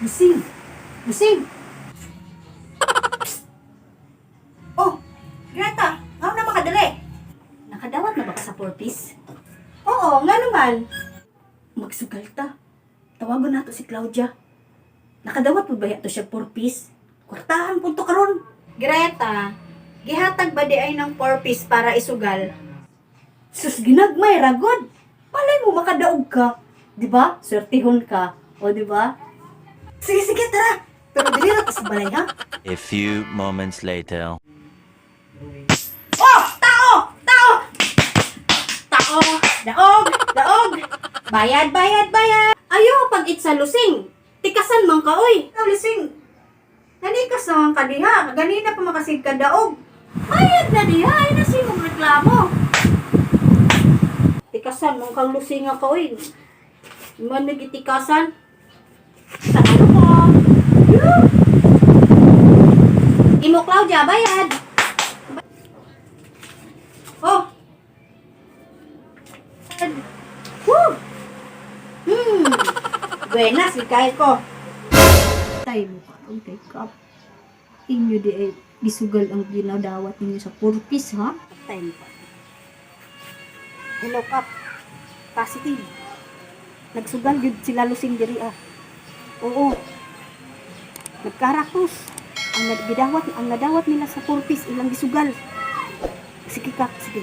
Busing! Busing! Oh! Greta! Ano na makadali? Nakadawat na ba ka sa 4-piece? Oo, nga naman. Magsugal ta. Tawagon nato si Claudia. Nakadawat po ba yato siya 4-piece? Kwartahan po to karon. Greta, gihatag ba di ay ng 4-piece para isugal? Sus, ginagmay, ragod. Palay mo makadaog ka. Di ba? Swertihon ka. O, di ba? Sige, sige, tara. Pero dili na to sa balay, ha? A few moments later. Oh! Tao! Tao! Tao! Daog! Daog! Bayad, bayad, bayad! Ayo, pag itsa lusing. Tikasan man ka, oy. Lusing. Nanikas naman ka diha. Ganina pa makasig ka daog. Bayad na diha. Ay, nasi mong reklamo. Tikasan man kang lusing ka, oy. Man nagitikasan. Sa ano ko? Imo, Claudia, bayad. Oh. Woo! Buenas, ikay ko. Tayo mo ka, take up. Inyo di ay gisugal ang ginadawat ninyo sa 4-piece, ha? Tayo mo ka. Hello, Kap. Positive. Nagsugal yun sila lusing diri, ah. Oo. Nagkaratos. Ang nadawat nila sa 4-piece, ilang gisugal. Sige, Kap, sige.